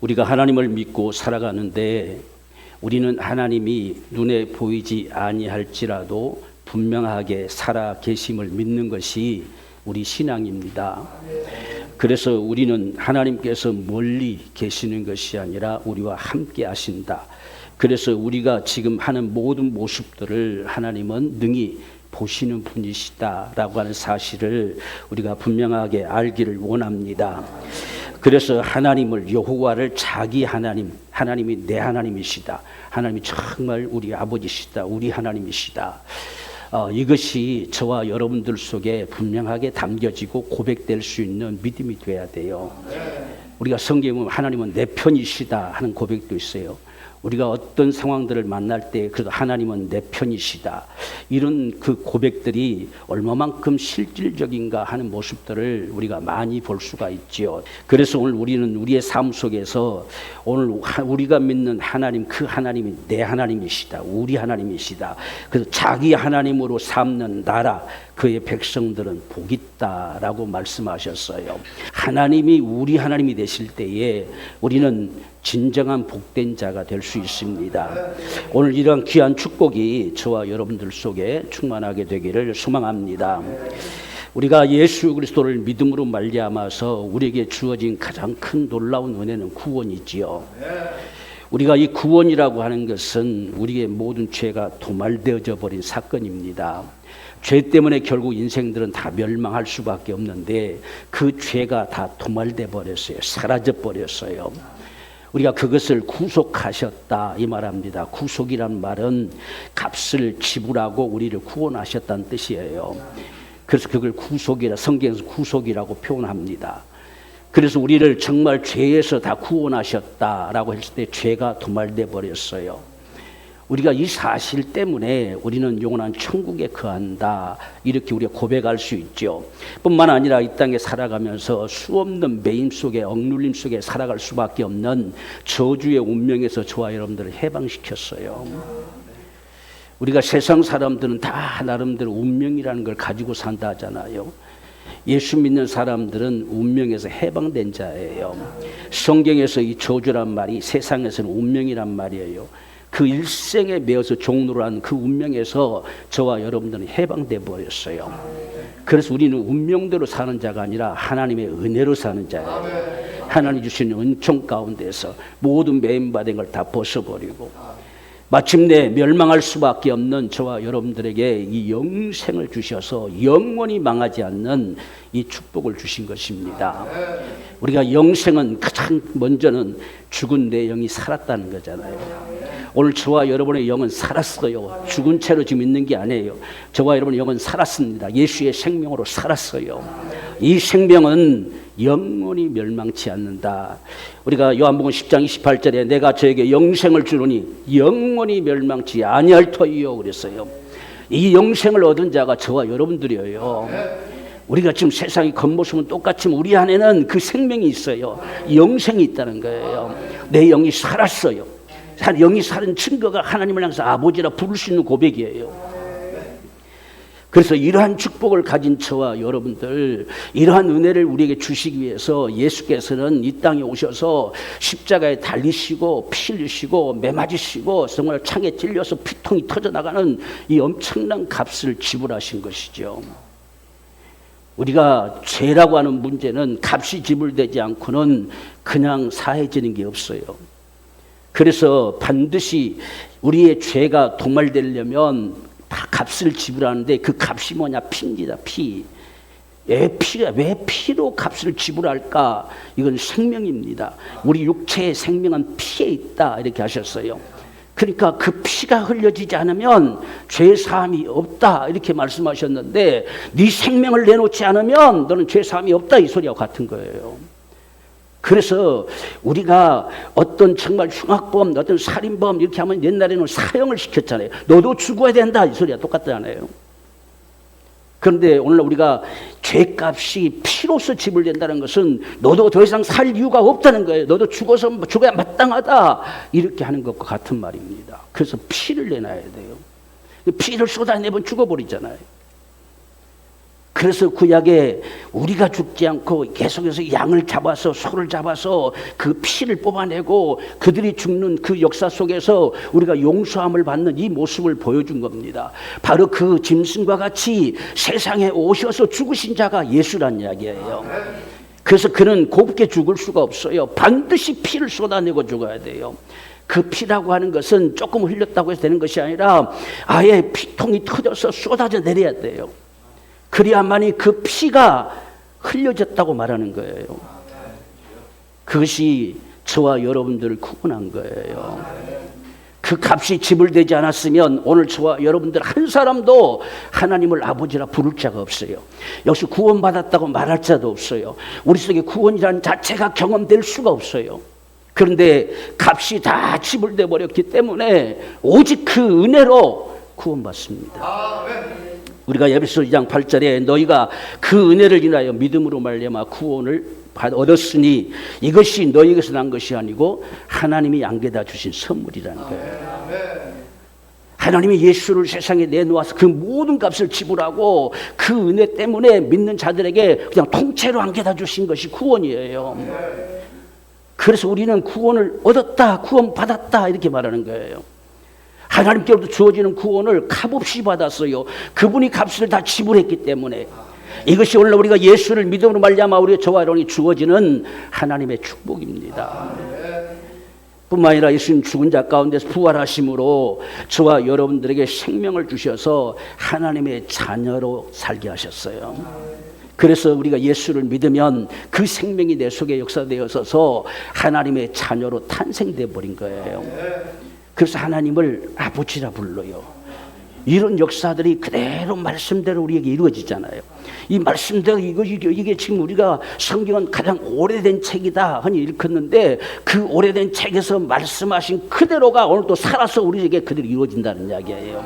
우리가 하나님을 믿고 살아가는데 우리는 하나님이 눈에 보이지 아니할지라도 분명하게 살아 계심을 믿는 것이 우리 신앙입니다. 그래서 우리는 하나님께서 멀리 계시는 것이 아니라 우리와 함께 하신다. 그래서 우리가 지금 하는 모든 모습들을 하나님은 능히 보시는 분이시다라고 하는 사실을 우리가 분명하게 알기를 원합니다. 그래서 하나님을, 여호와를 자기 하나님, 하나님이 내 하나님이시다, 하나님이 정말 우리 아버지시다, 우리 하나님이시다, 이것이 저와 여러분들 속에 분명하게 담겨지고 고백될 수 있는 믿음이 돼야 돼요. 우리가 성경에 보면 하나님은 내 편이시다 하는 고백도 있어요. 우리가 어떤 상황들을 만날 때 그래도 하나님은 내 편이시다, 이런 그 고백들이 얼마만큼 실질적인가 하는 모습들을 우리가 많이 볼 수가 있지요. 그래서 오늘 우리는 우리의 삶 속에서 오늘 우리가 믿는 하나님, 그 하나님이 내 하나님이시다, 우리 하나님이시다. 그래서 자기 하나님으로 삼는 나라, 그의 백성들은 복 있다라고 말씀하셨어요. 하나님이 우리 하나님이 되실 때에 우리는 진정한 복된 자가 될 수 있습니다. 오늘 이러한 귀한 축복이 저와 여러분들 속에 충만하게 되기를 소망합니다. 우리가 예수 그리스도를 믿음으로 말미암아서 우리에게 주어진 가장 큰 놀라운 은혜는 구원이지요. 우리가 이 구원이라고 하는 것은 우리의 모든 죄가 도말되어져 버린 사건입니다. 죄 때문에 결국 인생들은 다 멸망할 수밖에 없는데 그 죄가 다 도말돼 버렸어요. 사라져 버렸어요. 우리가 그것을 구속하셨다 이 말합니다. 구속이란 말은 값을 지불하고 우리를 구원하셨다는 뜻이에요. 그래서 그걸 구속이라, 성경에서 구속이라고 표현합니다. 그래서 우리를 정말 죄에서 다 구원하셨다라고 했을 때 죄가 도말돼 버렸어요. 우리가 이 사실 때문에 우리는 영원한 천국에 거한다, 이렇게 우리가 고백할 수 있죠. 뿐만 아니라 이 땅에 살아가면서 수없는 매임 속에, 억눌림 속에 살아갈 수밖에 없는 저주의 운명에서 저와 여러분들을 해방시켰어요. 우리가 세상 사람들은 다 나름대로 운명이라는 걸 가지고 산다 하잖아요. 예수 믿는 사람들은 운명에서 해방된 자예요. 성경에서 이 저주란 말이 세상에서는 운명이란 말이에요. 그 일생에 매어서 종로를 한 그 운명에서 저와 여러분들은 해방돼 버렸어요. 그래서 우리는 운명대로 사는 자가 아니라 하나님의 은혜로 사는 자예요. 하나님 주시는 은총 가운데서 모든 매임받은 걸 다 벗어버리고 마침내 멸망할 수밖에 없는 저와 여러분들에게 이 영생을 주셔서 영원히 망하지 않는 이 축복을 주신 것입니다. 우리가 영생은 가장 먼저는 죽은 내 영이 살았다는 거잖아요. 오늘 저와 여러분의 영은 살았어요. 죽은 채로 지금 있는 게 아니에요. 저와 여러분의 영은 살았습니다. 예수의 생명으로 살았어요. 이 생명은 영원히 멸망치 않는다. 우리가 요한복음 10장 28절에 내가 저에게 영생을 주노니 영원히 멸망치 아니할 터이요 그랬어요. 이 영생을 얻은 자가 저와 여러분들이에요. 우리가 지금 세상의 겉모습은 똑같지만 우리 안에는 그 생명이 있어요. 영생이 있다는 거예요. 내 영이 살았어요. 영이 살은 증거가 하나님을 향해서 아버지라 부를 수 있는 고백이에요. 그래서 이러한 축복을 가진 저와 여러분들, 이러한 은혜를 우리에게 주시기 위해서 예수께서는 이 땅에 오셔서 십자가에 달리시고 피 흘리시고 매맞으시고 정말 창에 찔려서 피통이 터져나가는 이 엄청난 값을 지불하신 것이죠. 우리가 죄라고 하는 문제는 값이 지불되지 않고는 그냥 사해지는 게 없어요. 그래서 반드시 우리의 죄가 도말되려면 다 값을 지불하는데 그 값이 뭐냐? 피입니다. 피. 왜 피로 값을 지불할까? 이건 생명입니다. 우리 육체의 생명은 피에 있다, 이렇게 하셨어요. 그러니까 그 피가 흘려지지 않으면 죄 사함이 없다, 이렇게 말씀하셨는데 네 생명을 내놓지 않으면 너는 죄 사함이 없다, 이 소리와 같은 거예요. 그래서 우리가 어떤 정말 흉악범, 어떤 살인범 이렇게 하면 옛날에는 사형을 시켰잖아요. 너도 죽어야 된다, 이 소리가 똑같잖아요. 그런데 오늘 우리가 죄값이 피로서 지불된다는 것은 너도 더 이상 살 이유가 없다는 거예요. 너도 죽어야 마땅하다, 이렇게 하는 것과 같은 말입니다. 그래서 피를 내놔야 돼요. 피를 쏟아내면 죽어버리잖아요. 그래서 구약에 우리가 죽지 않고 계속해서 양을 잡아서 소를 잡아서 그 피를 뽑아내고 그들이 죽는 그 역사 속에서 우리가 용서함을 받는 이 모습을 보여준 겁니다. 바로 그 짐승과 같이 세상에 오셔서 죽으신 자가 예수란 이야기예요. 그래서 그는 곱게 죽을 수가 없어요. 반드시 피를 쏟아내고 죽어야 돼요. 그 피라고 하는 것은 조금 흘렸다고 해서 되는 것이 아니라 아예 피통이 터져서 쏟아져 내려야 돼요. 그래야만이 그 피가 흘려졌다고 말하는 거예요. 그것이 저와 여러분들을 구원한 거예요. 그 값이 지불되지 않았으면 오늘 저와 여러분들 한 사람도 하나님을 아버지라 부를 자가 없어요. 역시 구원받았다고 말할 자도 없어요. 우리 속에 구원이라는 자체가 경험될 수가 없어요. 그런데 값이 다 지불돼 버렸기 때문에 오직 그 은혜로 구원받습니다. 우리가 에베소 2장 8절에 너희가 그 은혜를 인하여 믿음으로 말미암아 구원을 얻었으니 이것이 너희에게서 난 것이 아니고 하나님이 양에다 주신 선물이라는 거예요. 하나님이 예수를 세상에 내놓아서 그 모든 값을 지불하고 그 은혜 때문에 믿는 자들에게 그냥 통째로 안겨다 주신 것이 구원이에요. 그래서 우리는 구원을 얻었다, 구원받았다 이렇게 말하는 거예요. 하나님께로부터 주어지는 구원을 값없이 받았어요. 그분이 값을 다 지불했기 때문에. 이것이 오늘 우리가 예수를 믿음으로 말미암아 우리 저와 여러분이 주어지는 하나님의 축복입니다. 뿐만 아니라 예수님 죽은 자 가운데서 부활하심으로 저와 여러분들에게 생명을 주셔서 하나님의 자녀로 살게 하셨어요. 그래서 우리가 예수를 믿으면 그 생명이 내 속에 역사되어서 하나님의 자녀로 탄생돼 버린 거예요. 그래서 하나님을 아버지라 불러요. 이런 역사들이 그대로 말씀대로 우리에게 이루어지잖아요. 이 말씀대로 이게 지금 우리가 성경은 가장 오래된 책이다 하니 읽었는데 그 오래된 책에서 말씀하신 그대로가 오늘 또 살아서 우리에게 그대로 이루어진다는 이야기예요.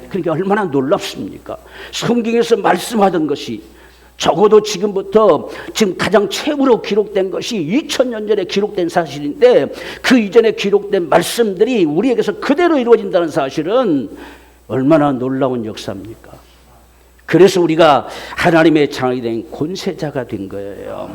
그러니까 얼마나 놀랍습니까? 성경에서 말씀하던 것이 적어도 지금부터 지금 가장 최후로 기록된 것이 2000년 전에 기록된 사실인데 그 이전에 기록된 말씀들이 우리에게서 그대로 이루어진다는 사실은 얼마나 놀라운 역사입니까? 그래서 우리가 하나님의 자녀이 된 권세자가 된 거예요.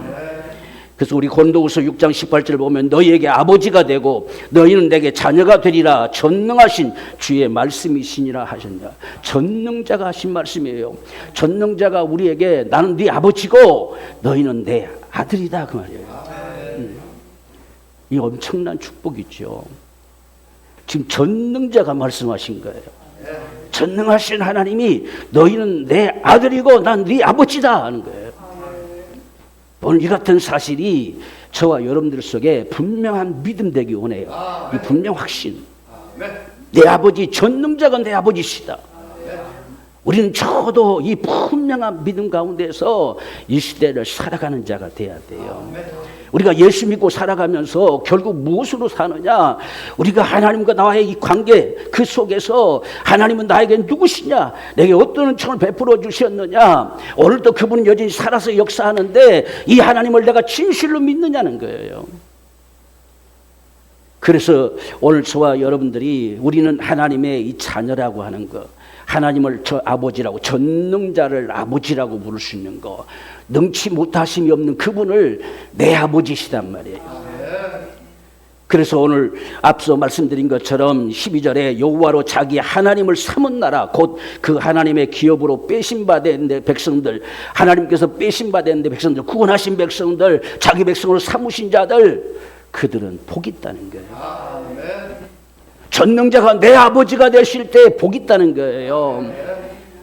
그래서 우리 고린도후서 6장 18절을 보면 너희에게 아버지가 되고 너희는 내게 자녀가 되리라 전능하신 주의 말씀이시니라 하셨냐. 전능자가 하신 말씀이에요. 전능자가 우리에게 나는 네 아버지고 너희는 내 아들이다 그 말이에요. 이 엄청난 축복이죠. 지금 전능자가 말씀하신 거예요. 전능하신 하나님이 너희는 내 아들이고 난 네 아버지다 하는 거예요. 오늘 이 같은 사실이 저와 여러분들 속에 분명한 믿음 되기 원해요. 이 분명 확신. 내 아버지 전능자가 내 아버지시다. 우리는 적어도 이 분명한 믿음 가운데서 이 시대를 살아가는 자가 돼야 돼요. 우리가 예수 믿고 살아가면서 결국 무엇으로 사느냐? 우리가 하나님과 나와의 이 관계 그 속에서 하나님은 나에게 누구시냐? 내게 어떤 은총을 베풀어 주셨느냐? 오늘도 그분은 여전히 살아서 역사하는데 이 하나님을 내가 진실로 믿느냐는 거예요. 그래서 오늘 저와 여러분들이 우리는 하나님의 이 자녀라고 하는 것, 하나님을 저 아버지라고 전능자를 아버지라고 부를 수 있는 것, 능치 못하심이 없는 그분을 내 아버지시단 말이에요. 그래서 오늘 앞서 말씀드린 것처럼 12절에 여호와로 자기 하나님을 삼은 나라 곧 그 하나님의 기업으로 빼신받았는데 백성들, 하나님께서 빼신받았는데 백성들, 구원하신 백성들, 자기 백성으로 삼으신 자들, 그들은 복이 있다는 거예요. 전능자가 내 아버지가 되실 때 복이 있다는 거예요.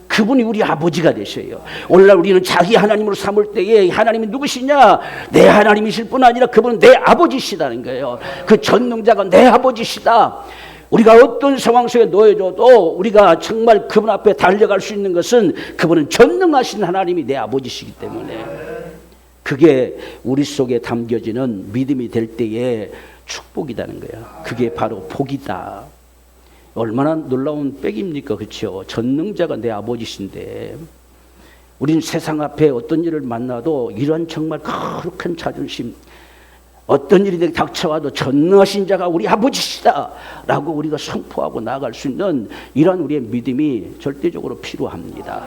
그분이 우리 아버지가 되셔요. 오늘날 우리는 자기 하나님으로 삼을 때에 하나님이 누구시냐? 내 하나님이실 뿐 아니라 그분은 내 아버지시다는 거예요. 그 전능자가 내 아버지시다. 우리가 어떤 상황 속에 놓여져도 우리가 정말 그분 앞에 달려갈 수 있는 것은 그분은 전능하신 하나님이 내 아버지시기 때문에 그게 우리 속에 담겨지는 믿음이 될 때에 축복이라는 거야. 그게 바로 복이다. 얼마나 놀라운 백입니까? 그렇죠? 전능자가 내 아버지신데 우리는 세상 앞에 어떤 일을 만나도 이런 정말 거룩한 자존심, 어떤 일이 닥쳐와도 전능하신 자가 우리 아버지시다 라고 우리가 선포하고 나아갈 수 있는 이런 우리의 믿음이 절대적으로 필요합니다.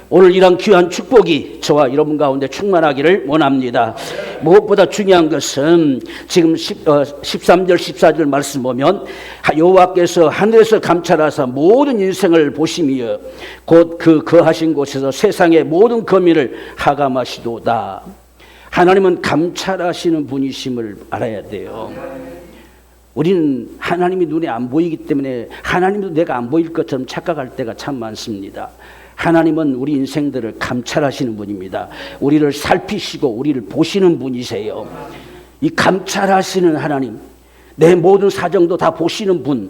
오늘 이런 귀한 축복이 저와 여러분 가운데 충만하기를 원합니다. 무엇보다 중요한 것은 지금 13절 14절 말씀 보면 여호와께서 하늘에서 감찰하사 모든 인생을 보시며 곧 그 거하신 곳에서 세상의 모든 거민을 하감하시도다. 하나님은 감찰하시는 분이심을 알아야 돼요. 우리는 하나님이 눈에 안 보이기 때문에 하나님도 내가 안 보일 것처럼 착각할 때가 참 많습니다. 하나님은 우리 인생들을 감찰하시는 분입니다. 우리를 살피시고 우리를 보시는 분이세요. 이 감찰하시는 하나님, 내 모든 사정도 다 보시는 분,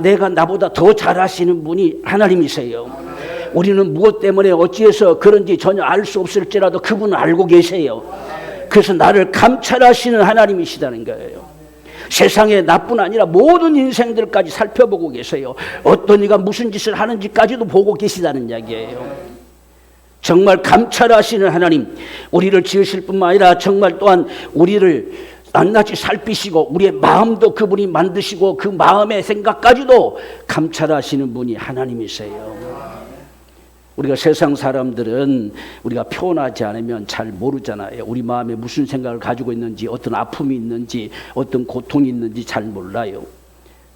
내가 나보다 더 잘하시는 분이 하나님이세요. 우리는 무엇 때문에 어찌해서 그런지 전혀 알 수 없을지라도 그분은 알고 계세요. 그래서 나를 감찰하시는 하나님이시다는 거예요. 세상에 나뿐 아니라 모든 인생들까지 살펴보고 계세요. 어떤 이가 무슨 짓을 하는지까지도 보고 계시다는 이야기예요. 정말 감찰하시는 하나님, 우리를 지으실 뿐만 아니라 정말 또한 우리를 낱낱이 살피시고 우리의 마음도 그분이 만드시고 그 마음의 생각까지도 감찰하시는 분이 하나님이세요. 우리가 세상 사람들은 우리가 표현하지 않으면 잘 모르잖아요. 우리 마음에 무슨 생각을 가지고 있는지, 어떤 아픔이 있는지, 어떤 고통이 있는지 잘 몰라요.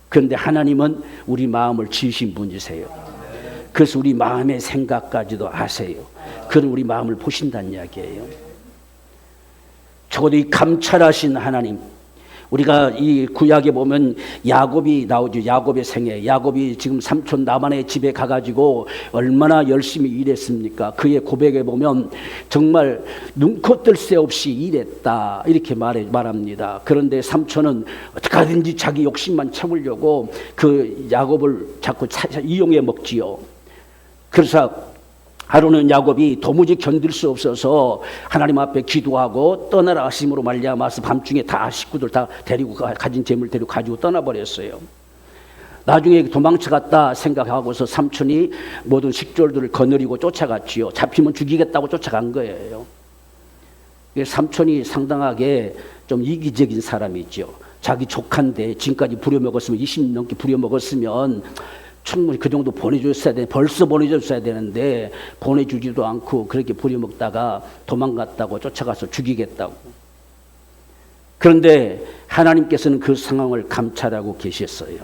그런데 하나님은 우리 마음을 지으신 분이세요. 그래서 우리 마음의 생각까지도 아세요. 그는 우리 마음을 보신다는 이야기예요. 적어도 이 감찰하신 하나님, 우리가 이 구약에 보면 야곱이 나오죠. 야곱의 생애. 야곱이 지금 삼촌 라반의 집에 가가지고 얼마나 열심히 일했습니까? 그의 고백에 보면 정말 눈코 뜰 새 없이 일했다 이렇게 말합니다. 그런데 삼촌은 어떻게 하든지 자기 욕심만 채우려고 그 야곱을 자꾸 이용해 먹지요. 그래서 하루는 야곱이 도무지 견딜 수 없어서 하나님 앞에 기도하고 떠나라 하심으로 말미암아서 밤중에 다 식구들 다 데리고 가진 재물 데리고 가지고 떠나버렸어요. 나중에 도망쳐갔다 생각하고서 삼촌이 모든 식졸들을 거느리고 쫓아갔지요. 잡히면 죽이겠다고 쫓아간 거예요. 삼촌이 상당하게 좀 이기적인 사람이죠. 자기 조카인데 지금까지 부려먹었으면 20년 넘게 부려먹었으면 충분히 그 정도 보내줬어야 돼. 벌써 보내줬어야 되는데 보내주지도 않고 그렇게 부려먹다가 도망갔다고 쫓아가서 죽이겠다고. 그런데 하나님께서는 그 상황을 감찰하고 계셨어요.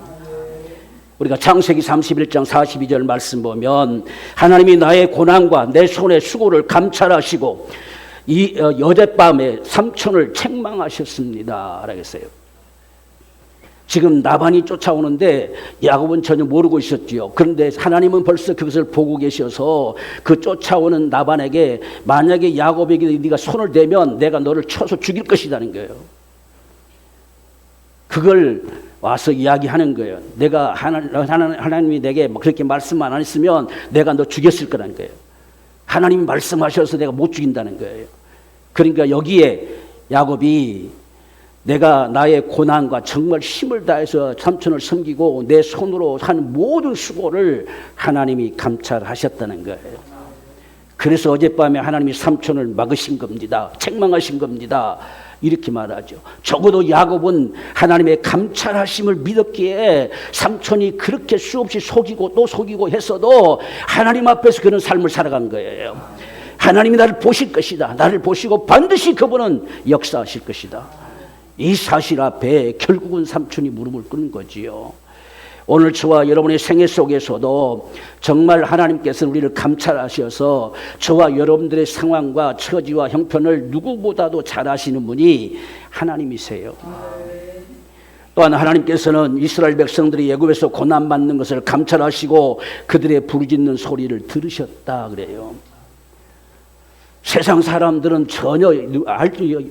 우리가 창세기 31장 42절 말씀 보면 하나님이 나의 고난과 내 손의 수고를 감찰하시고 이 어젯밤에 삼촌을 책망하셨습니다 라고 했어요. 지금 라반이 쫓아오는데 야곱은 전혀 모르고 있었지요. 그런데 하나님은 벌써 그것을 보고 계셔서 그 쫓아오는 라반에게 만약에 야곱에게 네가 손을 대면 내가 너를 쳐서 죽일 것이라는 거예요. 그걸 와서 이야기하는 거예요. 내가 하나님이 내게 그렇게 말씀만 안 했으면 내가 너 죽였을 거라는 거예요. 하나님이 말씀하셔서 내가 못 죽인다는 거예요. 그러니까 여기에 야곱이 내가 나의 고난과 정말 힘을 다해서 삼촌을 섬기고 내 손으로 한 모든 수고를 하나님이 감찰하셨다는 거예요. 그래서 어젯밤에 하나님이 삼촌을 막으신 겁니다. 책망하신 겁니다. 이렇게 말하죠. 적어도 야곱은 하나님의 감찰하심을 믿었기에 삼촌이 그렇게 수없이 속이고 또 속이고 했어도 하나님 앞에서 그런 삶을 살아간 거예요. 하나님이 나를 보실 것이다. 나를 보시고 반드시 그분은 역사하실 것이다. 이 사실 앞에 결국은 삼촌이 무릎을 꿇는 거지요. 오늘 저와 여러분의 생애 속에서도 정말 하나님께서는 우리를 감찰하셔서 저와 여러분들의 상황과 처지와 형편을 누구보다도 잘 아시는 분이 하나님이세요. 또한 하나님께서는 이스라엘 백성들이 애굽에서 고난받는 것을 감찰하시고 그들의 부르짖는 소리를 들으셨다 그래요. 세상 사람들은 전혀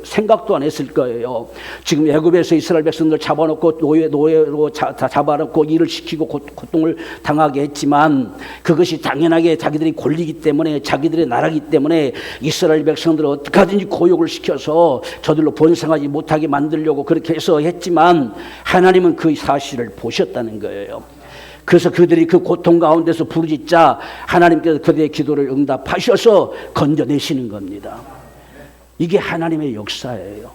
생각도 안 했을 거예요. 지금 애굽에서 이스라엘 백성들 잡아놓고 노예로 잡아놓고 일을 시키고 고통을 당하게 했지만 그것이 당연하게 자기들이 권리기 때문에 자기들의 나라기 때문에 이스라엘 백성들을 어떻게 하든지 고욕을 시켜서 저들로 번성하지 못하게 만들려고 그렇게 해서 했지만 하나님은 그 사실을 보셨다는 거예요. 그래서 그들이 그 고통 가운데서 부르짖자 하나님께서 그들의 기도를 응답하셔서 건져내시는 겁니다. 이게 하나님의 역사예요.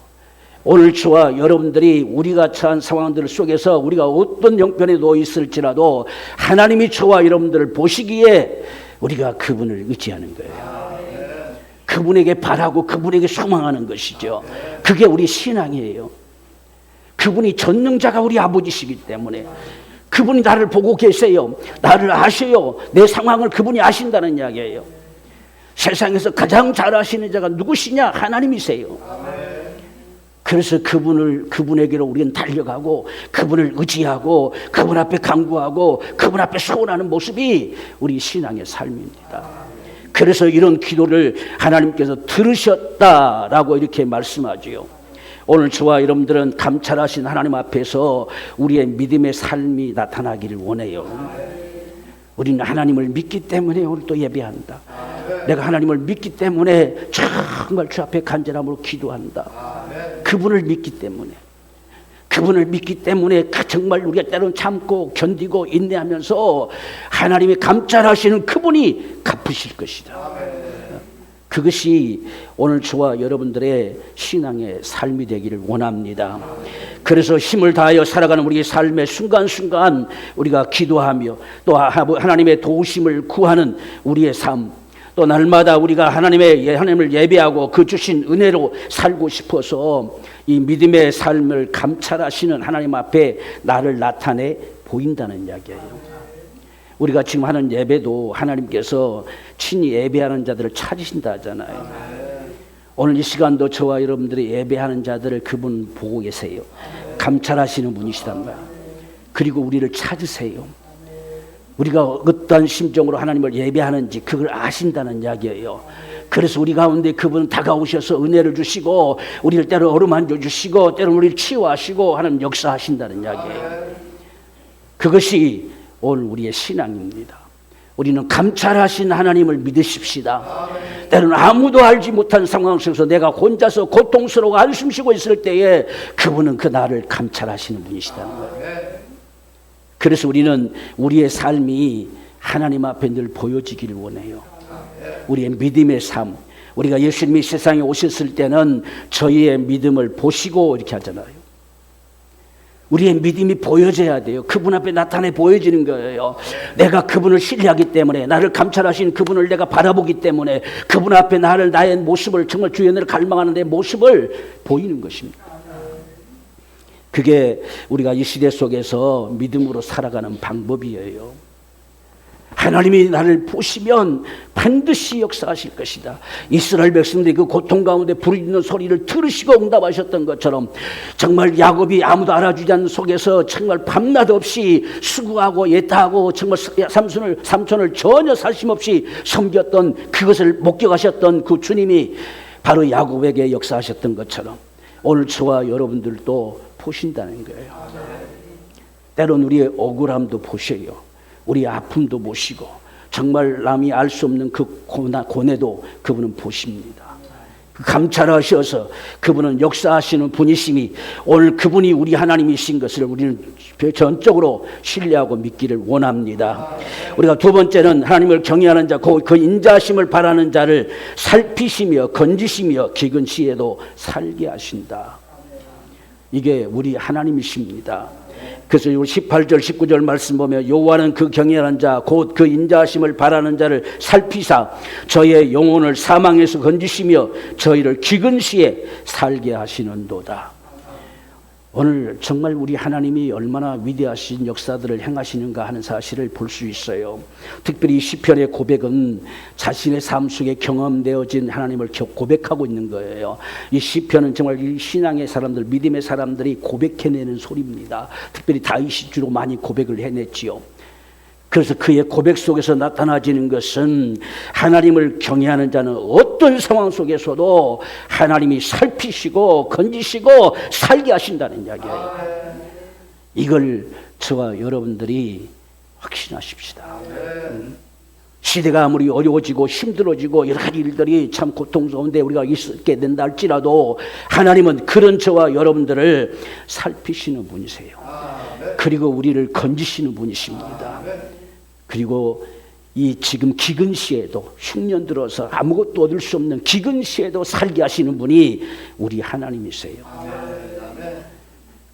오늘 저와 여러분들이 우리가 처한 상황들 속에서 우리가 어떤 형편에 놓여 있을지라도 하나님이 저와 여러분들을 보시기에 우리가 그분을 의지하는 거예요. 그분에게 바라고 그분에게 소망하는 것이죠. 그게 우리 신앙이에요. 그분이 전능자가 우리 아버지시기 때문에 그분이 나를 보고 계세요. 나를 아셔요. 내 상황을 그분이 아신다는 이야기예요. 세상에서 가장 잘 아시는 자가 누구시냐? 하나님이세요. 그래서 그분에게로 우리는 달려가고 그분을 의지하고 그분 앞에 간구하고 그분 앞에 소원하는 모습이 우리 신앙의 삶입니다. 그래서 이런 기도를 하나님께서 들으셨다라고 이렇게 말씀하지요. 오늘 저와 여러분들은 감찰하신 하나님 앞에서 우리의 믿음의 삶이 나타나기를 원해요. 우리는 하나님을 믿기 때문에 오늘 또 예배한다. 내가 하나님을 믿기 때문에 정말 주 앞에 간절함으로 기도한다. 그분을 믿기 때문에, 그분을 믿기 때문에 정말 우리가 때로는 참고 견디고 인내하면서 하나님이 감찰하시는 그분이 갚으실 것이다. 그것이 오늘 저와 여러분들의 신앙의 삶이 되기를 원합니다. 그래서 힘을 다하여 살아가는 우리의 삶의 순간순간 우리가 기도하며 또 하나님의 도우심을 구하는 우리의 삶, 또 날마다 우리가 하나님을 예배하고 그 주신 은혜로 살고 싶어서 이 믿음의 삶을 감찰하시는 하나님 앞에 나를 나타내 보인다는 이야기예요. 우리가 지금 하는 예배도 하나님께서 친히 예배하는 자들을 찾으신다 하잖아요. 오늘 이 시간도 저와 여러분들이 예배하는 자들을 그분 보고 계세요. 감찰하시는 분이시단 말이에요. 그리고 우리를 찾으세요. 우리가 어떠한 심정으로 하나님을 예배하는지 그걸 아신다는 이야기예요. 그래서 우리 가운데 그분은 다가오셔서 은혜를 주시고 우리를 때로 어루만져 주시고 때로 우리를 치유하시고 하나님 역사하신다는 이야기예요. 그것이 오늘 우리의 신앙입니다. 우리는 감찰하신 하나님을 믿으십시다. 때로는 아무도 알지 못한 상황 속에서 내가 혼자서 고통스러워 한숨 쉬고 있을 때에 그분은 그 나를 감찰하시는 분이시다는 거예요. 그래서 우리는 우리의 삶이 하나님 앞에 늘 보여지기를 원해요. 우리의 믿음의 삶, 우리가 예수님이 세상에 오셨을 때는 저희의 믿음을 보시고 이렇게 하잖아요. 우리의 믿음이 보여져야 돼요. 그분 앞에 나타내 보여지는 거예요. 내가 그분을 신뢰하기 때문에, 나를 감찰하신 그분을 내가 바라보기 때문에 그분 앞에 나의 모습을, 정말 주의 은혜를 갈망하는 내 모습을 보이는 것입니다. 그게 우리가 이 시대 속에서 믿음으로 살아가는 방법이에요. 하나님이 나를 보시면 반드시 역사하실 것이다. 이스라엘 백성들이 그 고통 가운데 부르짖는 소리를 들으시고 응답하셨던 것처럼 정말 야곱이 아무도 알아주지 않는 속에서 정말 밤낮 없이 수고하고 예타하고 정말 삼촌을 전혀 살심 없이 섬겼던, 그것을 목격하셨던 그 주님이 바로 야곱에게 역사하셨던 것처럼 오늘 저와 여러분들도 보신다는 거예요. 때로는 우리의 억울함도 보셔요. 우리의 아픔도 보시고 정말 남이 알 수 없는 그 고뇌도 그분은 보십니다. 감찰하셔서 그분은 역사하시는 분이심이 오늘 그분이 우리 하나님이신 것을 우리는 전적으로 신뢰하고 믿기를 원합니다. 우리가 두 번째는 하나님을 경외하는 자, 그 인자하심을 바라는 자를 살피시며 건지시며 기근 시에도 살게 하신다. 이게 우리 하나님이십니다. 그래서 18절 19절 말씀 보면 여호와는 그 경외하는 자 곧 그 인자하심을 바라는 자를 살피사 저의 영혼을 사망에서 건지시며 저희를 기근 시에 살게 하시는도다. 오늘 정말 우리 하나님이 얼마나 위대하신 역사들을 행하시는가 하는 사실을 볼 수 있어요. 특별히 시편의 고백은 자신의 삶 속에 경험되어진 하나님을 고백하고 있는 거예요. 이 시편은 정말 이 신앙의 사람들, 믿음의 사람들이 고백해내는 소리입니다. 특별히 다윗이 주로 많이 고백을 해냈지요. 그래서 그의 고백 속에서 나타나지는 것은 하나님을 경외하는 자는 어떤 상황 속에서도 하나님이 살피시고 건지시고 살게 하신다는 이야기예요. 이걸 저와 여러분들이 확신하십시다. 시대가 아무리 어려워지고 힘들어지고 여러 가지 일들이 참 고통스러운데 우리가 있게 된다 할지라도 하나님은 그런 저와 여러분들을 살피시는 분이세요. 그리고 우리를 건지시는 분이십니다. 그리고 이 지금 기근 시에도 흉년 들어서 아무것도 얻을 수 없는 기근 시에도 살게 하시는 분이 우리 하나님이세요.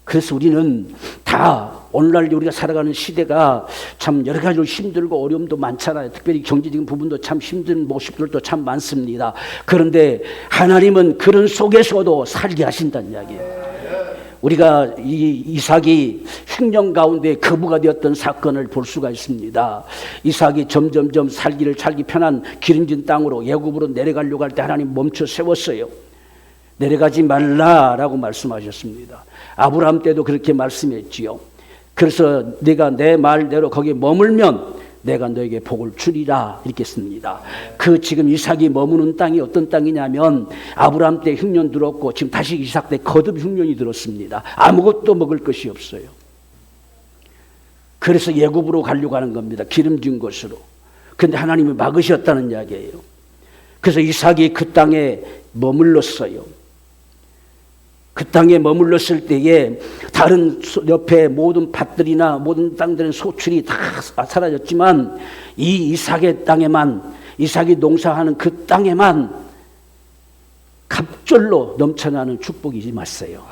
그래서 우리는 다 오늘날 우리가 살아가는 시대가 참 여러 가지로 힘들고 어려움도 많잖아요. 특별히 경제적인 부분도 참 힘든 모습들도 참 많습니다. 그런데 하나님은 그런 속에서도 살게 하신다는 이야기예요. 우리가 이 이삭이 흉년 가운데 거부가 되었던 사건을 볼 수가 있습니다. 이삭이 점점점 살기 편한 기름진 땅으로 애굽으로 내려가려고 할 때 하나님 멈춰 세웠어요. 내려가지 말라라고 말씀하셨습니다. 아브라함 때도 그렇게 말씀했지요. 그래서 네가 내 말대로 거기에 머물면 내가 너에게 복을 주리라 이렇게 씁니다. 그 지금 이삭이 머무는 땅이 어떤 땅이냐면 아브라함 때 흉년 들었고 지금 다시 이삭 때 거듭 흉년이 들었습니다. 아무것도 먹을 것이 없어요. 그래서 애굽으로 가려고 하는 겁니다. 기름진 곳으로. 그런데 하나님이 막으셨다는 이야기예요. 그래서 이삭이 그 땅에 머물렀어요. 그 땅에 머물렀을 때에 다른 옆에 모든 밭들이나 모든 땅들은 소출이 다 사라졌지만 이 이삭의 땅에만, 이삭이 농사하는 그 땅에만 갑절로 넘쳐나는 축복이 임했어요.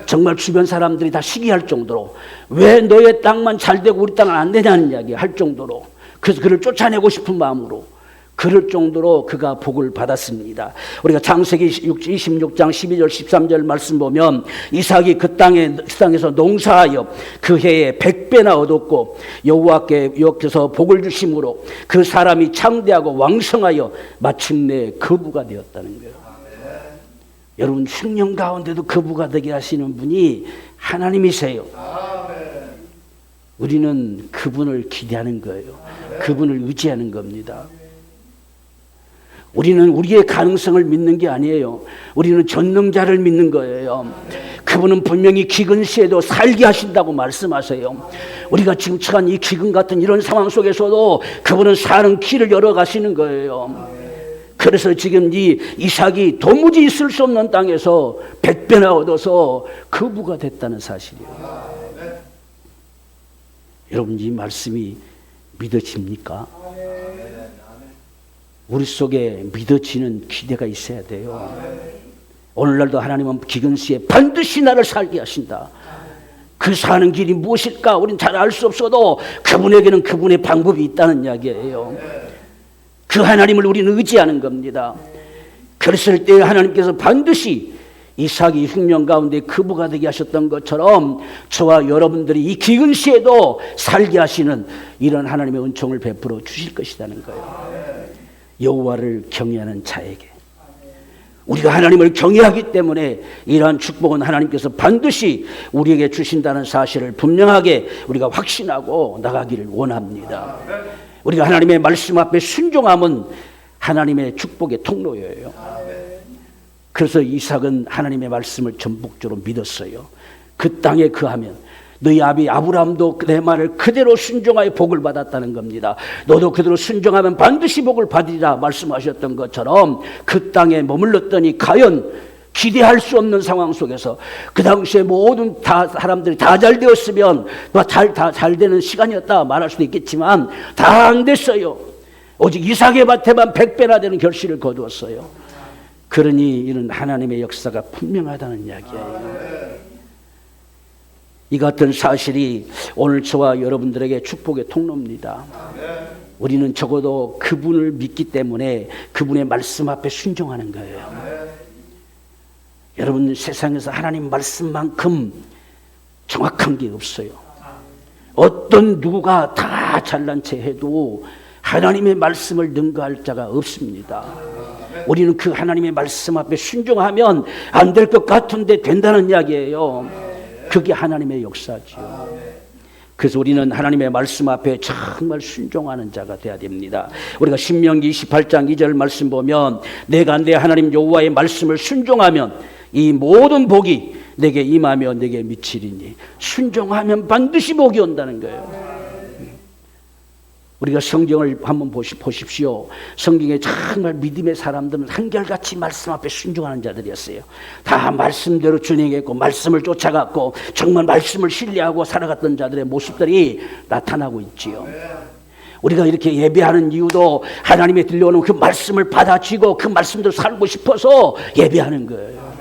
정말 주변 사람들이 다 시기할 정도로 왜 너의 땅만 잘 되고 우리 땅은 안 되냐는 이야기 할 정도로, 그래서 그를 쫓아내고 싶은 마음으로 그럴 정도로 그가 복을 받았습니다. 우리가 창세기 26장 12절 13절 말씀 보면 이삭이 그 땅에서 농사하여 그 해에 100배나 얻었고 여호와께서 복을 주심으로 그 사람이 창대하고 왕성하여 마침내 거부가 되었다는 거예요. 여러분 흉년 가운데도 거부가 되게 하시는 분이 하나님이세요. 우리는 그분을 기대하는 거예요. 그분을 의지하는 겁니다. 우리는 우리의 가능성을 믿는 게 아니에요. 우리는 전능자를 믿는 거예요. 그분은 분명히 기근 시에도 살게 하신다고 말씀하세요. 우리가 지금 처한 이 기근 같은 이런 상황 속에서도 그분은 사는 길을 열어 가시는 거예요. 그래서 지금 이 이삭이 도무지 있을 수 없는 땅에서 100배나 얻어서 거부가 됐다는 사실이에요. 여러분 이 말씀이 믿어집니까? 우리 속에 믿어지는 기대가 있어야 돼요. 오늘날도 하나님은 기근 시에 반드시 나를 살게 하신다. 그 사는 길이 무엇일까? 우리는 잘 알 수 없어도 그분에게는 그분의 방법이 있다는 이야기예요. 그 하나님을 우리는 의지하는 겁니다. 그랬을 때 하나님께서 반드시 이삭이 흉년 가운데 거부가 되게 하셨던 것처럼 저와 여러분들이 이 기근 시에도 살게 하시는 이런 하나님의 은총을 베풀어 주실 것이라는 거예요. 여호와를 경외하는 자에게, 우리가 하나님을 경외하기 때문에 이러한 축복은 하나님께서 반드시 우리에게 주신다는 사실을 분명하게 우리가 확신하고 나가기를 원합니다. 우리가 하나님의 말씀 앞에 순종함은 하나님의 축복의 통로예요. 그래서 이삭은 하나님의 말씀을 전폭적으로 믿었어요. 그 땅에 거하면 너희 아비 아브라함도 내 말을 그대로 순종하여 복을 받았다는 겁니다. 너도 그대로 순종하면 반드시 복을 받으리라 말씀하셨던 것처럼 그 땅에 머물렀더니 과연 기대할 수 없는 상황 속에서 그 당시에 모든 사람들이 다 잘 되었으면 잘 되는 시간이었다 말할 수도 있겠지만 다 안 됐어요. 오직 이삭의 밭에만 100배나 되는 결실을 거두었어요. 그러니 이는 하나님의 역사가 분명하다는 이야기예요. 이 같은 사실이 오늘 저와 여러분들에게 축복의 통로입니다. 우리는 적어도 그분을 믿기 때문에 그분의 말씀 앞에 순종하는 거예요. 여러분 세상에서 하나님 말씀만큼 정확한 게 없어요. 어떤 누구가 다 잘난 체 해도 하나님의 말씀을 능가할 자가 없습니다. 우리는 그 하나님의 말씀 앞에 순종하면 안 될 것 같은데 된다는 이야기예요. 그게 하나님의 역사지요. 그래서 우리는 하나님의 말씀 앞에 정말 순종하는 자가 되어야 됩니다. 우리가 신명기 28장 2절 말씀 보면 내가 내 하나님 여호와의 말씀을 순종하면 이 모든 복이 내게 임하며 내게 미치리니, 순종하면 반드시 복이 온다는 거예요. 우리가 성경을 한번 보십시오. 성경에 정말 믿음의 사람들은 한결같이 말씀 앞에 순종하는 자들이었어요. 다 말씀대로 준행했고 말씀을 쫓아갔고 정말 말씀을 신뢰하고 살아갔던 자들의 모습들이 나타나고 있지요. 우리가 이렇게 예배하는 이유도 하나님의 들려오는 그 말씀을 받아쥐고 그 말씀대로 살고 싶어서 예배하는 거예요.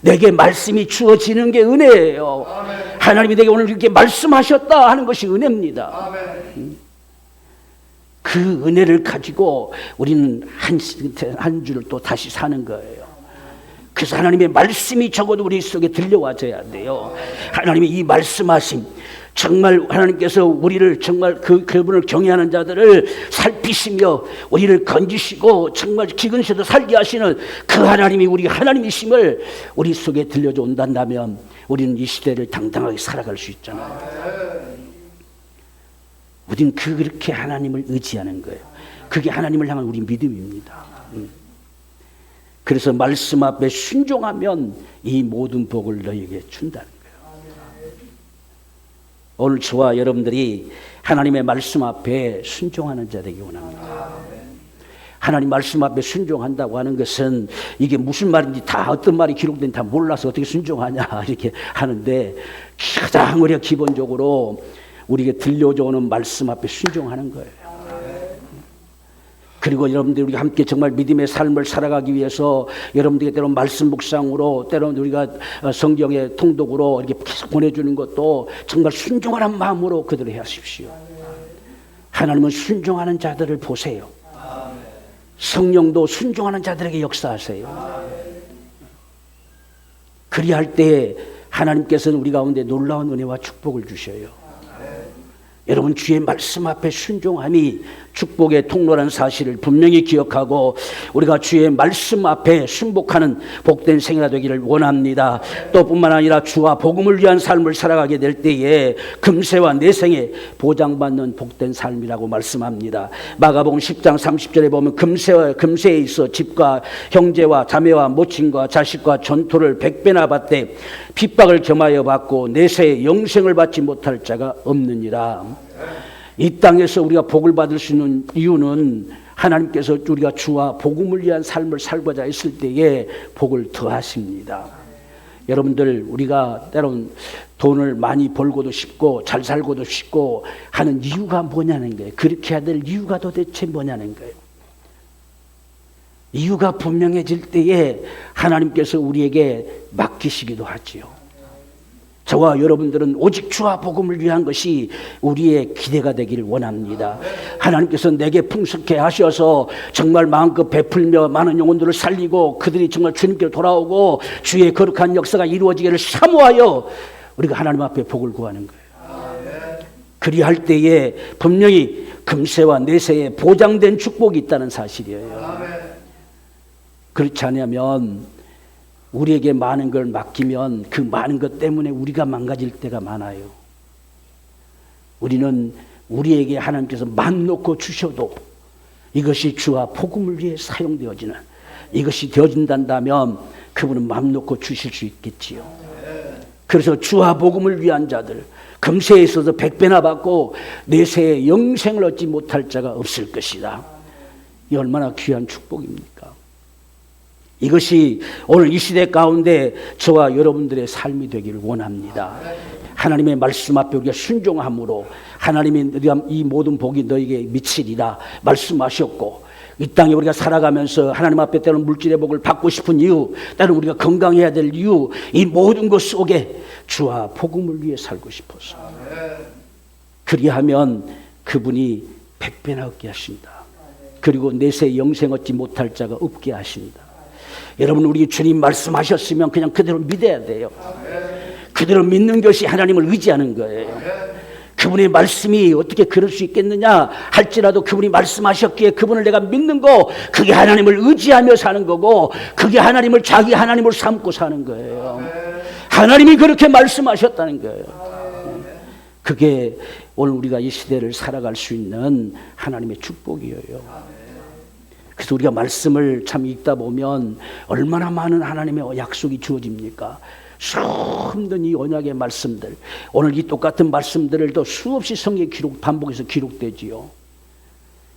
내게 말씀이 주어지는 게 은혜예요. 하나님이 내게 오늘 이렇게 말씀하셨다 하는 것이 은혜입니다. 그 은혜를 가지고 우리는 한 주를 또 다시 사는 거예요. 그래서 하나님의 말씀이 적어도 우리 속에 들려와줘야 돼요. 하나님이 이 말씀하심, 정말 하나님께서 우리를 정말 그분을 경외하는 자들을 살피시며 우리를 건지시고 정말 기근시도 살게 하시는 그 하나님이 우리 하나님이심을 우리 속에 들려줘 온다면 우리는 이 시대를 당당하게 살아갈 수 있잖아요. 우리는 그렇게 하나님을 의지하는 거예요. 그게 하나님을 향한 우리 믿음입니다. 그래서 말씀 앞에 순종하면 이 모든 복을 너희에게 준다는 거예요. 오늘 저와 여러분들이 하나님의 말씀 앞에 순종하는 자 되기 원합니다. 하나님 말씀 앞에 순종한다고 하는 것은 이게 무슨 말인지 다 어떤 말이 기록된지 다 몰라서 어떻게 순종하냐 이렇게 하는데 가장 우리가 기본적으로 우리에게 들려져 오는 말씀 앞에 순종하는 거예요. 그리고 여러분들 우리가 함께 정말 믿음의 삶을 살아가기 위해서 여러분들에게 때로는 말씀 묵상으로 때로는 우리가 성경의 통독으로 이렇게 계속 보내주는 것도 정말 순종하는 마음으로 그들을 하십시오. 하나님은 순종하는 자들을 보세요. 성령도 순종하는 자들에게 역사하세요. 그리할 때 하나님께서는 우리 가운데 놀라운 은혜와 축복을 주셔요. 여러분 주의 말씀 앞에 순종함이 축복의 통로라는 사실을 분명히 기억하고 우리가 주의 말씀 앞에 순복하는 복된 생애가 되기를 원합니다. 또 뿐만 아니라 주와 복음을 위한 삶을 살아가게 될 때에 금세와 내생에 보장받는 복된 삶이라고 말씀합니다. 마가복음 10장 30절에 보면 금세에 있어 집과 형제와 자매와 모친과 자식과 전토를 100배나 받되 핍박을 겸하여 받고 내세에 영생을 받지 못할 자가 없느니라. 이 땅에서 우리가 복을 받을 수 있는 이유는 하나님께서 우리가 주와 복음을 위한 삶을 살고자 했을 때에 복을 더하십니다. 여러분들 우리가 때론 돈을 많이 벌고도 싶고 잘 살고도 싶고 하는 이유가 뭐냐는 거예요. 그렇게 해야 될 이유가 도대체 뭐냐는 거예요. 이유가 분명해질 때에 하나님께서 우리에게 맡기시기도 하지요. 저와 여러분들은 오직 주와 복음을 위한 것이 우리의 기대가 되기를 원합니다. 하나님께서 내게 풍성케 하셔서 정말 마음껏 베풀며 많은 영혼들을 살리고 그들이 정말 주님께로 돌아오고 주의 거룩한 역사가 이루어지기를 사모하여 우리가 하나님 앞에 복을 구하는 거예요. 그리할 때에 분명히 금세와 내세에 보장된 축복이 있다는 사실이에요. 그렇지 않으면 우리에게 많은 걸 맡기면 그 많은 것 때문에 우리가 망가질 때가 많아요. 우리는 우리에게 하나님께서 맘 놓고 주셔도 이것이 주와 복음을 위해 사용되어지는 이것이 되어진다면 그분은 맘 놓고 주실 수 있겠지요. 그래서 주와 복음을 위한 자들 금세에 있어서 100배나 받고 내세에 영생을 얻지 못할 자가 없을 것이다. 이 얼마나 귀한 축복입니까? 이것이 오늘 이 시대 가운데 저와 여러분들의 삶이 되기를 원합니다. 하나님의 말씀 앞에 우리가 순종함으로 하나님이 이 모든 복이 너에게 미치리라 말씀하셨고 이 땅에 우리가 살아가면서 하나님 앞에 때로는 물질의 복을 받고 싶은 이유, 때로는 우리가 건강해야 될 이유, 이 모든 것 속에 주와 복음을 위해 살고 싶어서 그리하면 그분이 100배나 얻게 하신다. 그리고 내세 영생 얻지 못할 자가 없게 하신다. 여러분 우리 주님 말씀하셨으면 그냥 그대로 믿어야 돼요. 그대로 믿는 것이 하나님을 의지하는 거예요. 그분의 말씀이 어떻게 그럴 수 있겠느냐 할지라도 그분이 말씀하셨기에 그분을 내가 믿는 거 그게 하나님을 의지하며 사는 거고 그게 하나님을 자기 하나님을 삼고 사는 거예요. 하나님이 그렇게 말씀하셨다는 거예요. 그게 오늘 우리가 이 시대를 살아갈 수 있는 하나님의 축복이에요. 그래서 우리가 말씀을 참 읽다 보면 얼마나 많은 하나님의 약속이 주어집니까? 수없는 이 언약의 말씀들, 오늘 이 똑같은 말씀들을 또 수없이 성경에 반복해서 기록되지요.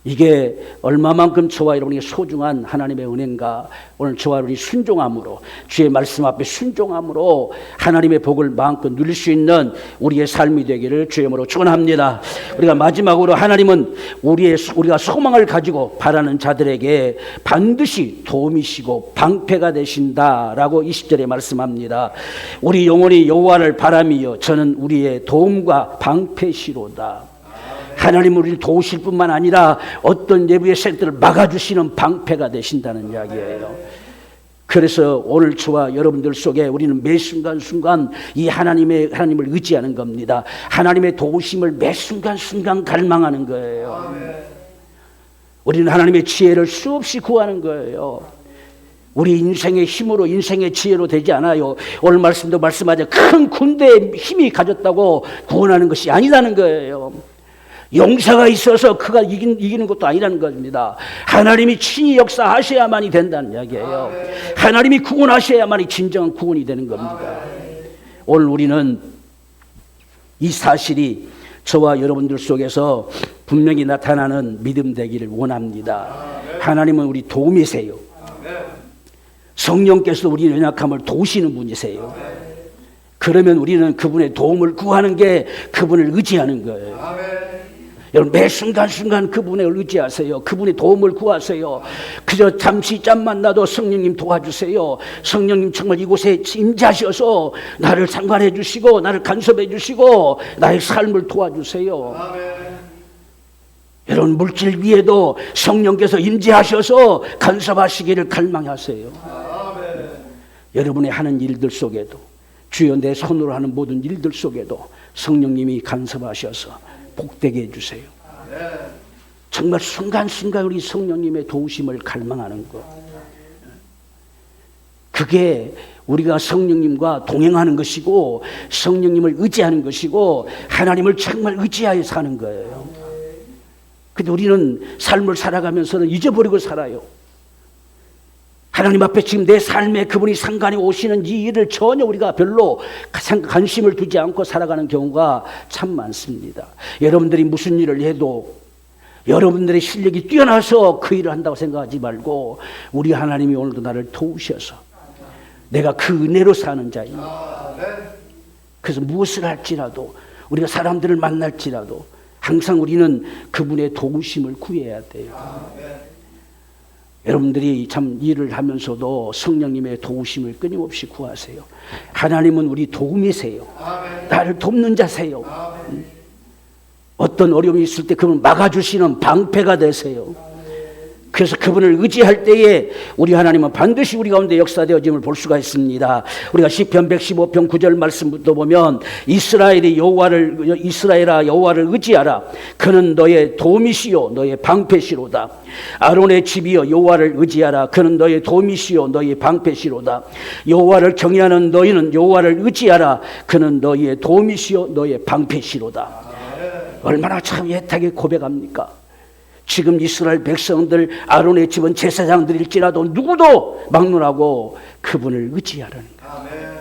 이게 얼마만큼 저와 여러분에게 소중한 하나님의 은혜인가. 오늘 저와 여러분이 순종함으로, 주의 말씀 앞에 순종함으로 하나님의 복을 마음껏 누릴 수 있는 우리의 삶이 되기를 주의 이름으로 축원합니다. 우리가 마지막으로 하나님은 우리가 소망을 가지고 바라는 자들에게 반드시 도움이시고 방패가 되신다라고 20절에 말씀합니다. 우리 영혼이 여호와를 바라미요 저는 우리의 도움과 방패시로다. 하나님은 우리를 도우실 뿐만 아니라 어떤 내부의 세력들을 막아주시는 방패가 되신다는 이야기예요. 그래서 오늘 저와 여러분들 속에 우리는 매 순간순간 이 하나님을 의지하는 겁니다. 하나님의 도우심을 매 순간순간 갈망하는 거예요. 우리는 하나님의 지혜를 수없이 구하는 거예요. 우리 인생의 힘으로, 인생의 지혜로 되지 않아요. 오늘 말씀도 말씀하자 큰 군대의 힘이 가졌다고 구원하는 것이 아니라는 거예요. 용사가 있어서 그가 이기는 것도 아니라는 겁니다. 하나님이 친히 역사하셔야만이 된다는 이야기예요. 하나님이 구원하셔야만이 진정한 구원이 되는 겁니다. 오늘 우리는 이 사실이 저와 여러분들 속에서 분명히 나타나는 믿음 되기를 원합니다. 하나님은 우리 도움이세요. 성령께서 우리 연약함을 도우시는 분이세요. 그러면 우리는 그분의 도움을 구하는 게 그분을 의지하는 거예요. 여러분 매 순간순간 그분을 의지하세요. 그분의 도움을 구하세요. 그저 잠시 짬만 나도 성령님 도와주세요. 성령님 정말 이곳에 임재하셔서 나를 상관해 주시고 나를 간섭해 주시고 나의 삶을 도와주세요. 여러분 물질 위에도 성령께서 임재하셔서 간섭하시기를 갈망하세요. 여러분의 하는 일들 속에도 주여 내 손으로 하는 모든 일들 속에도 성령님이 간섭하셔서 복되게 해주세요. 정말 순간순간 우리 성령님의 도우심을 갈망하는 것, 그게 우리가 성령님과 동행하는 것이고 성령님을 의지하는 것이고 하나님을 정말 의지하여 사는 거예요. 근데 우리는 삶을 살아가면서는 잊어버리고 살아요. 하나님 앞에 지금 내 삶에 그분이 상관이 오시는 이 일을 전혀 우리가 별로 관심을 두지 않고 살아가는 경우가 참 많습니다. 여러분들이 무슨 일을 해도 여러분들의 실력이 뛰어나서 그 일을 한다고 생각하지 말고 우리 하나님이 오늘도 나를 도우셔서 내가 그 은혜로 사는 자입니다. 그래서 무엇을 할지라도 우리가 사람들을 만날지라도 항상 우리는 그분의 도우심을 구해야 돼요. 여러분들이 참 일을 하면서도 성령님의 도우심을 끊임없이 구하세요. 하나님은 우리 도움이세요. 나를 돕는 자세요. 어떤 어려움이 있을 때 그분을 막아주시는 방패가 되세요. 그래서 그분을 의지할 때에 우리 하나님은 반드시 우리 가운데 역사되어짐을 볼 수가 있습니다. 우리가 시편 115편 9절 말씀부터 보면 이스라엘아 여호와를 의지하라. 그는 너의 도움이시요 너의 방패시로다. 아론의 집이여 여호와를 의지하라. 그는 너의 도움이시요 너의 방패시로다. 여호와를 경외하는 너희는 여호와를 의지하라. 그는 너희의 도움이시요 너의 방패시로다. 얼마나 참 애타게 고백합니까? 지금 이스라엘 백성들 아론의 집은 제사장들일지라도 누구도 막론하고 그분을 의지하라는 거예요.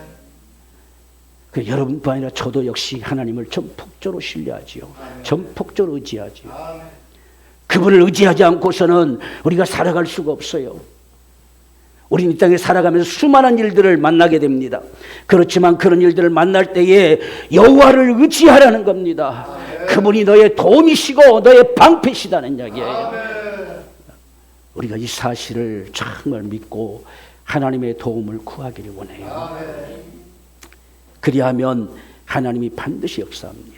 그 여러분뿐 아니라 저도 역시 하나님을 전폭적으로 신뢰하지요. 전폭적으로 의지하지요. 그분을 의지하지 않고서는 우리가 살아갈 수가 없어요. 우리는 이 땅에 살아가면서 수많은 일들을 만나게 됩니다. 그렇지만 그런 일들을 만날 때에 여호와를 의지하라는 겁니다. 그분이 너의 도움이시고 너의 방패시다는 이야기예요. 우리가 이 사실을 정말 믿고 하나님의 도움을 구하기를 원해요. 그리하면 하나님이 반드시 역사합니다.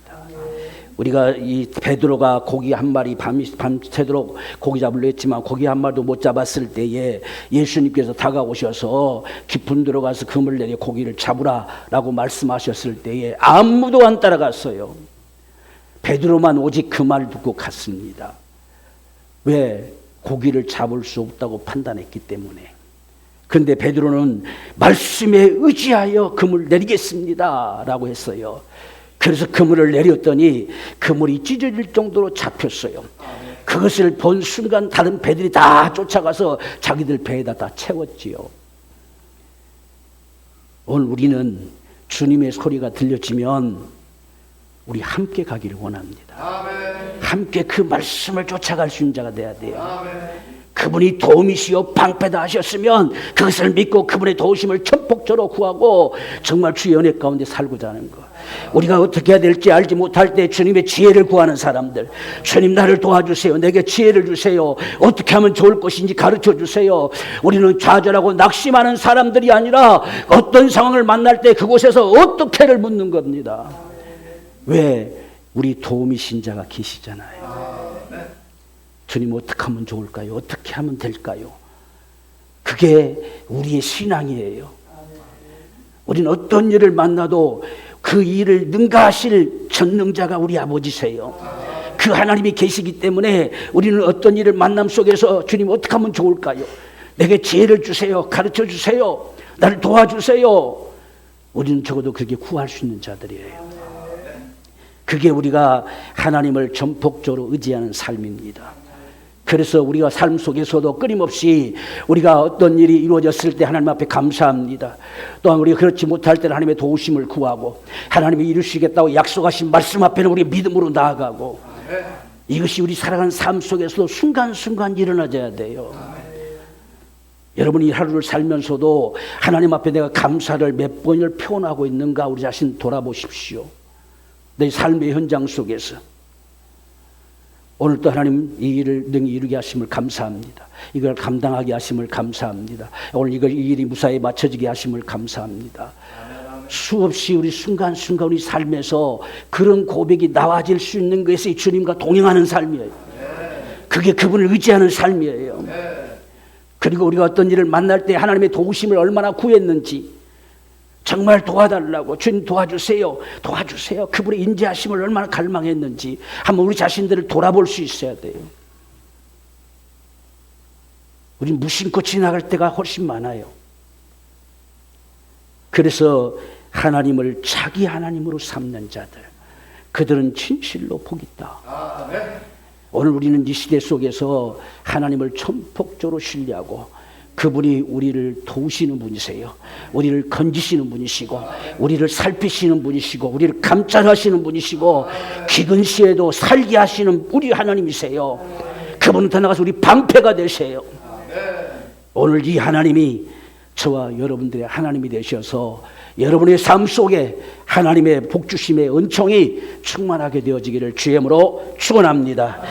우리가 이 베드로가 고기 한 마리 밤새도록 고기 잡으려 했지만 고기 한 마리도 못 잡았을 때에 예수님께서 다가오셔서 깊은 데로 가서 금을 내려 고기를 잡으라라고 말씀하셨을 때에 아무도 안 따라갔어요. 베드로만 오직 그 말을 듣고 갔습니다. 왜? 고기를 잡을 수 없다고 판단했기 때문에. 그런데 베드로는 말씀에 의지하여 그물 내리겠습니다 라고 했어요. 그래서 그물을 내렸더니 그물이 찢어질 정도로 잡혔어요. 그것을 본 순간 다른 배들이 다 쫓아가서 자기들 배에다 다 채웠지요. 오늘 우리는 주님의 소리가 들려지면 우리 함께 가기를 원합니다. 함께 그 말씀을 쫓아갈 수 있는 자가 돼야 돼요. 그분이 도움이시요 방패다 하셨으면 그것을 믿고 그분의 도우심을 전폭적으로 구하고 정말 주의 은혜 가운데 살고자 하는 것. 우리가 어떻게 해야 될지 알지 못할 때 주님의 지혜를 구하는 사람들, 주님 나를 도와주세요, 내게 지혜를 주세요, 어떻게 하면 좋을 것인지 가르쳐 주세요. 우리는 좌절하고 낙심하는 사람들이 아니라 어떤 상황을 만날 때 그곳에서 어떻게를 묻는 겁니다. 왜? 우리 도움이신 자가 계시잖아요. 주님 어떻게 하면 좋을까요? 어떻게 하면 될까요? 그게 우리의 신앙이에요. 우리는 어떤 일을 만나도 그 일을 능가하실 전능자가 우리 아버지세요. 그 하나님이 계시기 때문에 우리는 어떤 일을 만남 속에서 주님 어떻게 하면 좋을까요? 내게 지혜를 주세요. 가르쳐 주세요. 나를 도와주세요. 우리는 적어도 그렇게 구할 수 있는 자들이에요. 그게 우리가 하나님을 전폭적으로 의지하는 삶입니다. 그래서 우리가 삶 속에서도 끊임없이 우리가 어떤 일이 이루어졌을 때 하나님 앞에 감사합니다. 또한 우리가 그렇지 못할 때는 하나님의 도우심을 구하고 하나님이 이루시겠다고 약속하신 말씀 앞에는 우리 믿음으로 나아가고, 이것이 우리 살아가는 삶 속에서도 순간순간 일어나져야 돼요. 여러분이 하루를 살면서도 하나님 앞에 내가 감사를 몇 번을 표현하고 있는가 우리 자신 돌아보십시오. 내 삶의 현장 속에서 오늘 또 하나님 이 일을 능히 이루게 하심을 감사합니다. 이걸 감당하게 하심을 감사합니다. 오늘 이 일이 무사히 맞춰지게 하심을 감사합니다. 수없이 우리 순간순간 우리 삶에서 그런 고백이 나와질 수 있는 것이 주님과 동행하는 삶이에요. 그게 그분을 의지하는 삶이에요. 그리고 우리가 어떤 일을 만날 때 하나님의 도우심을 얼마나 구했는지, 정말 도와달라고 주님 도와주세요, 도와주세요, 그분의 인자하심을 얼마나 갈망했는지 한번 우리 자신들을 돌아볼 수 있어야 돼요. 우린 무심코 지나갈 때가 훨씬 많아요. 그래서 하나님을 자기 하나님으로 삼는 자들, 그들은 진실로 복이 있다. 오늘 우리는 이 시대 속에서 하나님을 전폭적으로 신뢰하고 그분이 우리를 도우시는 분이세요. 우리를 건지시는 분이시고 우리를 살피시는 분이시고 우리를 감찰하시는 분이시고 기근 시에도 살게 하시는 우리 하나님이세요. 그분은 더 나가서 우리 방패가 되세요. 오늘 이 하나님이 저와 여러분들의 하나님이 되셔서 여러분의 삶 속에 하나님의 복주심의 은총이 충만하게 되어지기를 주의 이름으로 축원합니다.